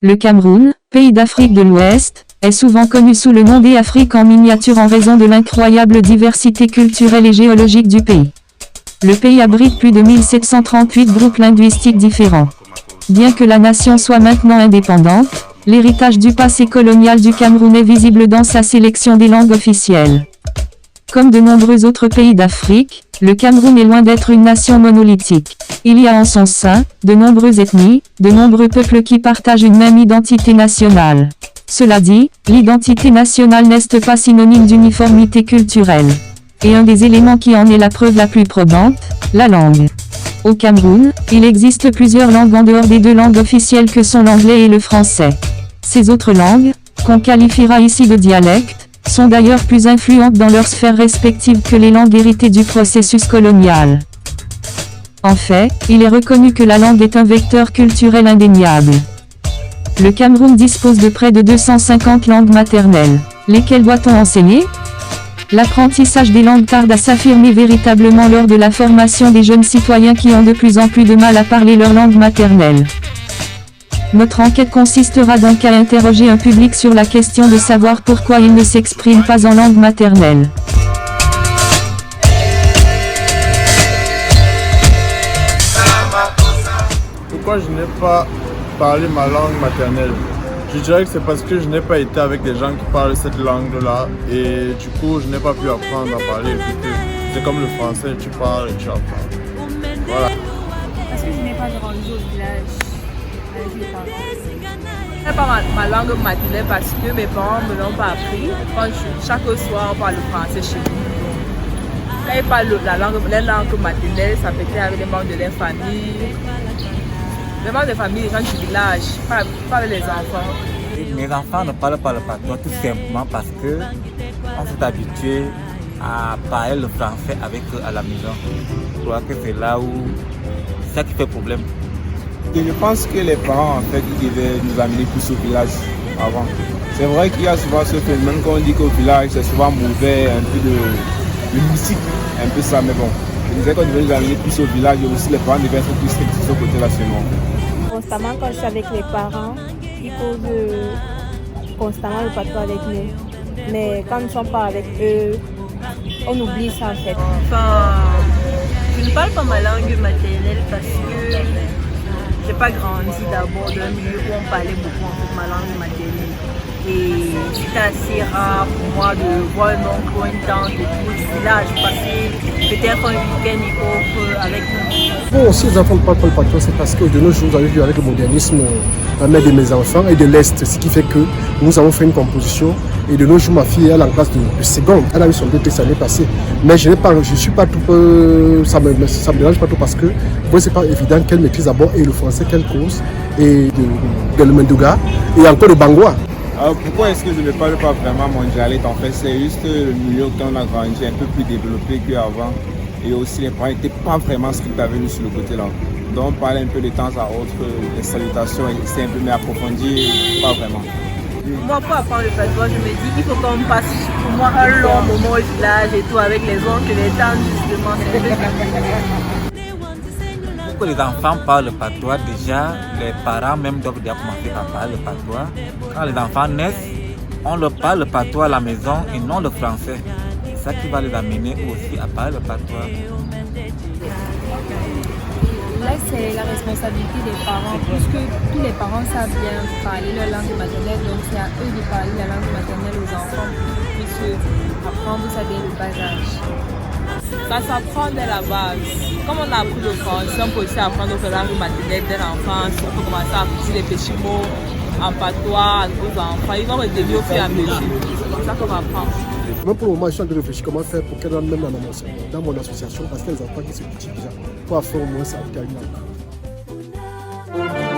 Le Cameroun, pays d'Afrique de l'Ouest, est souvent connu sous le nom d'Afrique en miniature en raison de l'incroyable diversité culturelle et géologique du pays. Le pays abrite plus de 1738 groupes linguistiques différents. Bien que la nation soit maintenant indépendante, l'héritage du passé colonial du Cameroun est visible dans sa sélection des langues officielles. Comme de nombreux autres pays d'Afrique, le Cameroun est loin d'être une nation monolithique. Il y a en son sein, de nombreuses ethnies, de nombreux peuples qui partagent une même identité nationale. Cela dit, l'identité nationale n'est pas synonyme d'uniformité culturelle. Et un des éléments qui en est la preuve la plus probante, la langue. Au Cameroun, il existe plusieurs langues en dehors des deux langues officielles que sont l'anglais et le français. Ces autres langues, qu'on qualifiera ici de dialectes, sont d'ailleurs plus influentes dans leurs sphères respectives que les langues héritées du processus colonial. En fait, il est reconnu que la langue est un vecteur culturel indéniable. Le Cameroun dispose de près de 250 langues maternelles. Lesquelles doit-on enseigner ? L'apprentissage des langues tarde à s'affirmer véritablement lors de la formation des jeunes citoyens qui ont de plus en plus de mal à parler leur langue maternelle. Notre enquête consistera donc à interroger un public sur la question de savoir pourquoi il ne s'exprime pas en langue maternelle. Pourquoi je n'ai pas parlé ma langue maternelle? Je dirais que c'est parce que je n'ai pas été avec des gens qui parlent cette langue-là et du coup je n'ai pas pu apprendre à parler. C'est comme le français, tu parles et tu apprends. Voilà. Parce que je n'ai pas grandi au village avec mes parents. Je n'ai pas ma langue maternelle parce que mes parents ne me l'ont pas appris. Chaque soir, on parle le français chez nous. Quand ils parlent les langues maternelles, ça peut être avec les membres de leur famille. Les membres de famille, les gens du village, pas avec les enfants. Mes enfants ne parlent pas le patois tout simplement parce que on s'est habitué à parler le français avec eux à la maison. Je crois que c'est là où c'est ça qui fait problème. Et je pense que les parents en fait ils devaient nous amener plus au village avant. C'est vrai qu'il y a souvent ce phénomène quand on dit qu'au village c'est souvent mauvais, un peu de mystique, un peu ça, mais bon. Je disais qu'on devait nous amener plus au village et aussi les parents devaient être plus stricts de ce côté-là seulement. Constamment quand je suis avec les parents, ils posent constamment le patois avec nous. Mais quand nous ne sommes pas avec eux, on oublie ça en fait. Enfin, je ne parle pas ma langue maternelle parce que j'ai pas grandi d'abord dans un milieu où on parlait beaucoup en fait ma langue maternelle. Et c'était assez rare pour moi de voir un oncle ou une tante de tout le village passer peut-être un week-end avec nous. Bon, si les enfants ne parlent pas le patois, c'est parce que de nos jours, vous avez vu avec le modernisme, la mère de mes enfants et de l'Est, ce qui fait que nous avons fait une composition. Et de nos jours, ma fille, elle est en classe de seconde. Elle a eu son BT l'année passée. Mais je suis pas tout, ça me dérange pas tout parce que moi, c'est pas évident qu'elle maîtrise d'abord et le français qu'elle cause, et de le Mendouga, et encore le Bangoua. Alors pourquoi est-ce que je ne parle pas vraiment mondialiste? En fait, c'est juste le milieu où on a grandi un peu plus développé qu'avant. Et aussi, les parents n'étaient pas vraiment stricts avec nous sur le côté là. Donc, on parlait un peu de temps à autre, les salutations, c'est un peu mieux approfondi, pas vraiment. Moi, pour apprendre le patois, je me dis qu'il faut qu'on passe pour moi un long moment au village et tout avec les oncles, les tantes justement. Pour que les enfants parlent le patois, déjà, les parents même doivent déjà commencer à parler le patois. Quand les enfants naissent, on leur parle le patois à la maison et non le français. C'est ça qui va les amener aussi à parler le patois. Là, c'est la responsabilité des parents, puisque tous les parents savent bien parler leur langue maternelle, donc c'est à eux de parler la langue maternelle aux enfants pour qu'ils puissent apprendre ça dès le bas âge. Ça s'apprend dès la base. Comme on a appris le français, on peut aussi apprendre notre langue maternelle dès l'enfance. On peut commencer à apprendre les petits mots en patois aux enfants. Ils vont retenir au fur et à mesure. C'est comme ça qu'on apprend. Même pour le moment, je suis en train de réfléchir comment faire pour qu'elle rentre même dans mon association, parce que les enfants qui se cultivent déjà, pour faire au moins ça à une langue.